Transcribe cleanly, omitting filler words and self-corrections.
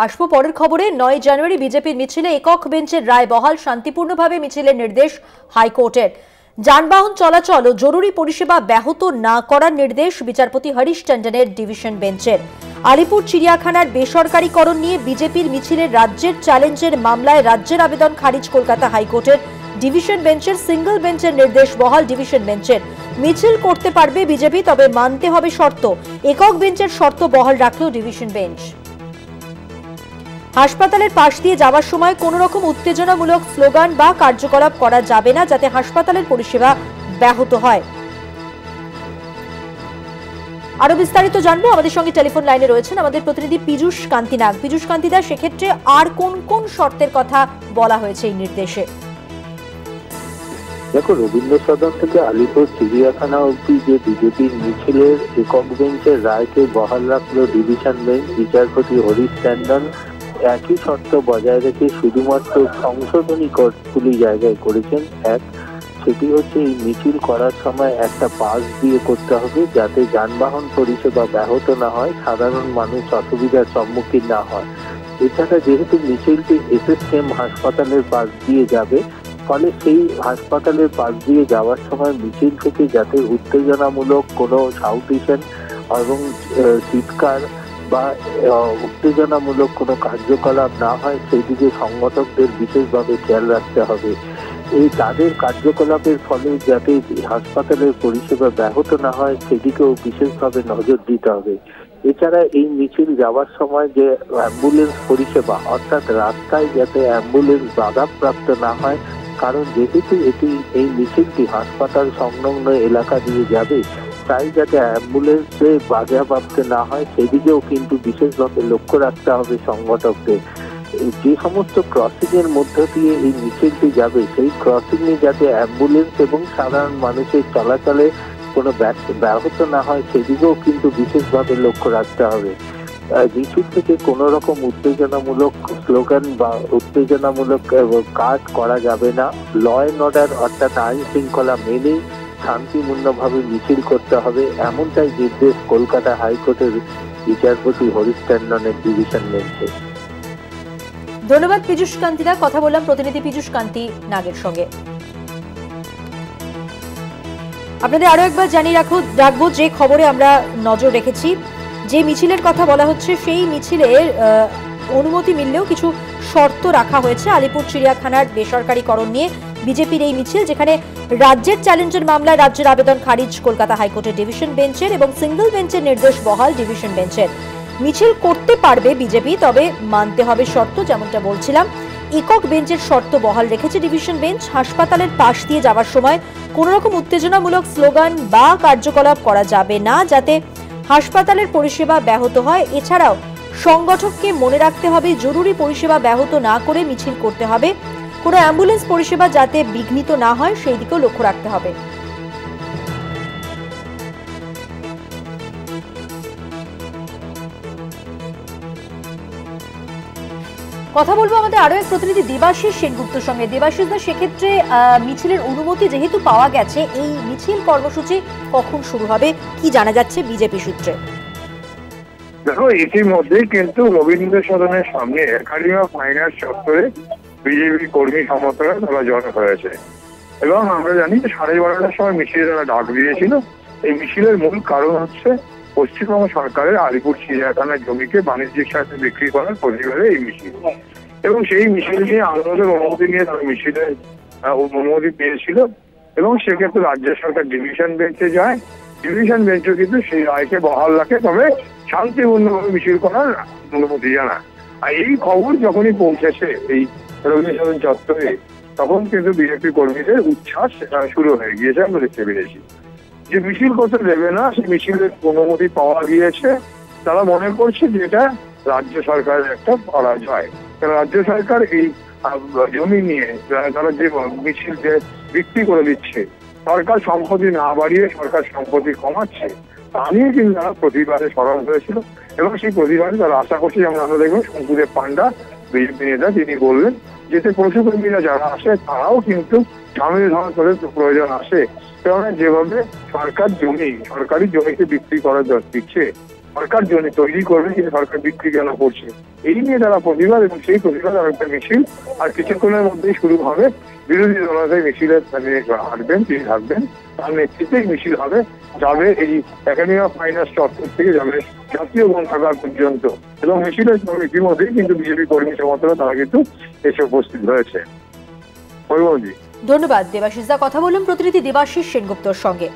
আসবো পরের খবরে। ৯ জানুয়ারি বিজেপির মিছিলে একক বেঞ্চের রায় বহাল, শান্তিপূর্ণভাবে মিছিলের নির্দেশ হাইকোর্টের। যানবাহন চলাচল ও জরুরি পরিষেবা ব্যাহত না করার নির্দেশ বিচারপতি হরিশ টন্ডনের ডিভিশন বেঞ্চের। আলিপুর চিড়িয়াখানার বেসরকারীকরণ নিয়ে বিজেপির মিছিলের রাজ্যের চ্যালেঞ্জের মামলায় রাজ্যের আবেদন খারিজ কলকাতা হাইকোর্টের। ডিভিশন বেঞ্চের সিঙ্গল বেঞ্চের নির্দেশ বহাল ডিভিশন বেঞ্চের। মিছিল করতে পারবে বিজেপি, তবে মানতে হবে শর্ত। একক বেঞ্চের শর্ত বহাল রাখল ডিভিশন বেঞ্চ। হাসপাতালের পাশ দিয়ে যাওয়ার সময় কোন রকম উত্তেজনামূলক স্লোগান বা কার্যকলাপ করা যাবে না, যাতে হাসপাতালের পরিষেবা ব্যাহত হয়। আরো বিস্তারিত জানবো, আমাদের সঙ্গে টেলিফোন লাইনে রয়েছেন আমাদের প্রতিনিধি পীযূষ কান্তি নাগ। পীযূষ কান্তিদা, সেক্ষেত্রে আর কোন কোন শর্তের কথা বলা হয়েছে এই নির্দেশে? দেখো, রবীন্দ্র সদন থেকে আলিপুর চিড়িয়াখানা অবধি যে বিজেপির মিছিলের একক বেঞ্চের রায়কে বহাল রাখলো ডিভিশন বেঞ্চ। বিচারপতি হরিশ টন্ডন একই শর্ত বজায় রেখে শুধুমাত্র সংশোধনী কতগুলি জায়গায় করেছেন। এক, সেটি হচ্ছে এই মিছিল করার সময় একটা পাস দিয়ে করতে হবে, যাতে যানবাহন পরিষেবা ব্যাহত না হয়, সাধারণ মানুষ অসুবিধার সম্মুখীন না হয়। এছাড়া যেহেতু মিছিলটি এসএসকেএম হাসপাতালের পাশ দিয়ে যাবে, ফলে সেই হাসপাতালের পাশ দিয়ে যাওয়ার সময় মিছিল থেকে যাতে উত্তেজনামূলক কোনো শাউটেশন এবং চিৎকার বা উত্তেজনামূলক কোনো কার্যকলাপ না হয়, সেই দিকে সংগঠকদের বিশেষভাবে খেয়াল রাখতে হবে। এই তাদের কার্যকলাপের ফলে যাতে হাসপাতালের পরিষেবা ব্যাহত না হয়, সেদিকেও বিশেষভাবে নজর দিতে হবে। এছাড়া এই মিছিল যাওয়ার সময় যে অ্যাম্বুলেন্স পরিষেবা, অর্থাৎ রাস্তায় যাতে অ্যাম্বুলেন্স বাধাপ্রাপ্ত না হয়, কারণ যেহেতু এই মিছিলটি হাসপাতাল সংলগ্ন এলাকা দিয়ে যাবে, তাই যাতে অ্যাম্বুলেন্সে বাধাপ্রাপ্ত না হয়, সেদিকেও কিন্তু বিশেষভাবে লক্ষ্য রাখতে হবে সংগঠকদের। যে সমস্ত ক্রসিং এর মধ্য দিয়ে এই মিছিলটি যাবে, সেই ক্রসিং এ যাতে অ্যাম্বুলেন্স এবং সাধারণ মানুষের চলাচলে কোনো ব্যাহত না হয়, সেদিকেও কিন্তু বিশেষভাবে লক্ষ্য রাখতে হবে। মিছিল থেকে কোন রকম উত্তেজনামূলক স্লোগান বা উত্তেজনামূলক কাজ করা যাবে না। ল অ্যান্ড অর্ডার অর্থাৎ আইন শৃঙ্খলা মেনেই শান্তিপূর্ণভাবে মিছিল করতে হবে, এমনটাই নির্দেশ কলকাতা হাইকোর্টের বিচারপতি হরিশ টন্ডনের ডিভিশন বেঞ্চে। ধন্যবাদ পীযূষ কান্তিদা। কথা বললাম প্রতিনিধি পীযূষ কান্তি নাগের সঙ্গে। আপনাদের আরো একবার জানিয়ে রাখবো যে খবরে আমরা নজর রেখেছি, যে মিছিলের কথা বলা হচ্ছে, সেই মিছিলের অনুমতি মিললেও কিছু শর্ত রাখা হয়েছে। আলিপুর চিড়িয়াখানার বেসরকারীকরণ নিয়ে বিজেপির এই মিছিল, যেখানে রাজ্যের চ্যালেঞ্জের মামলায় রাজ্যের আবেদন খারিজ কলকাতা হাইকোর্টের ডিভিশন বেঞ্চের এবং সিঙ্গল বেঞ্চের নির্দেশ বহাল ডিভিশন বেঞ্চের। মিছিল করতে পারবে বিজেপি, তবে মানতে হবে শর্ত। যেমনটা বলছিলাম, একক বেঞ্চের শর্ত বহাল রেখেছে ডিভিশন বেঞ্চ। হাসপাতালের পাশ দিয়ে যাওয়ার সময় কোনো রকম উত্তেজনামূলক স্লোগান বা কার্যকলাপ করা যাবে না, যাতে হাসপাতালের পরিষেবা ব্যাহত হয়। এছাড়াও সংগঠককে মনে রাখতে হবে, জরুরি পরিষেবা ব্যাহত না করে মিছিল করতে হবে। কোনো অ্যাম্বুলেন্স পরিষেবা যাতে বিঘ্নিত না হয়, সেই দিকেও লক্ষ্য রাখতে হবে। কথা বলবো আমাদের আরো এক প্রতিনিধি দেবাশিস সেনগুপ্তর সঙ্গে। দেবাশিস দা, সেক্ষেত্রে মিছিলের অনুমতি যেহেতু পাওয়া গেছে, এই মিছিল কর্মসূচি কখন শুরু হবে, কি জানা যাচ্ছে বিজেপি সূত্রে? দেখো, ইতিমধ্যেই কিন্তু রবীন্দ্র সদনের সামনে একাডেমি অফ ফাইন আর্টস চত্বরে বিজেপি কর্মী সমর্থকরা তারা জড়ো হয়েছে এবং আমরা জানি যে 12:30টার সময় মিছিলে তারা ডাক দিয়েছিল। এই মিছিলের মূল কারণ হচ্ছে পশ্চিমবঙ্গ সরকারের আলিপুর চিড়িয়াখানার জমিকে বাণিজ্যিক স্বার্থে বিক্রি করার প্রতিবাদে এই মিছিল, এবং সেই মিছিল নিয়ে আদালতের অনুমতি নিয়ে তারা মিছিলের অনুমতি পেয়েছিল এবং সেক্ষেত্রে রাজ্য সরকার ডিভিশন বেঞ্চে যায়। ডিভিশন বেঞ্চও কিন্তু সেই রায়কে বহাল রাখে, তবে শান্তিপূর্ণভাবে মিছিল করার অনুমতি জানায়। আর এই খবর যখনই পৌঁছেছে এই রবীন্দ্র সদন চত্বরে, তখন কিন্তু বিজেপি কর্মীদের উচ্ছ্বাস শুরু হয়ে গিয়েছে। আমরা দেখতে পেরেছি যে মিছিল করতে দেবে না, সেই মিছিলের অনুমতি পাওয়া গিয়েছে। তারা মনে করছে যে এটা রাজ্য সরকারের একটা পরাজয়, কারণ রাজ্য সরকার এই জমি নিয়ে তারা যে মিছিল যে বিক্রি করে দিচ্ছে, সরকার সম্পত্তি না বাড়িয়ে সরকার সম্পত্তি কমাচ্ছে, তা নিয়ে কিন্তু তারা প্রতিবাদে সরব হয়েছিল এবং সেই প্রতিবাদে তারা আশা করছে, যেমন আমরা দেখবো শঙ্কুদেব পান্ডা বিজেপি নেতা, তিনি বললেন যেতে পশুকর্মীরা যারা আসে তারাও কিন্তু সামনে ধরা করে প্রয়োজন আসে, কারণ যেভাবে সরকারি জমিকে বিক্রি করার দিচ্ছে, সরকার জন্য তৈরি করবে, কিন্তু সরকার বিক্রি কেন করছে, এই নিয়ে তারা প্রতিবাদ, এবং সেই প্রতিবাদ একটা মিছিল আর কিছুক্ষণের মধ্যেই শুরু হবে। বিরোধী দলনেতা মিছিলে হাঁটবেন, তিনি থাকবেন, তার নেতৃত্বেই মিছিল হবে, যাবে এই একাডেমি অফ ফাইন আর্টস চত্বর থেকে যাবে জাতীয় গ্রন্থাগার পর্যন্ত। এবং মিছিলের ইতিমধ্যেই কিন্তু বিজেপি কর্মী সমর্থকরা তারা কিন্তু এসে উপস্থিত হয়েছে। ধন্যবাদ দেবাশিস দা। কথা বললাম প্রতিনিধি দেবাশিস সেনগুপ্তর সঙ্গে।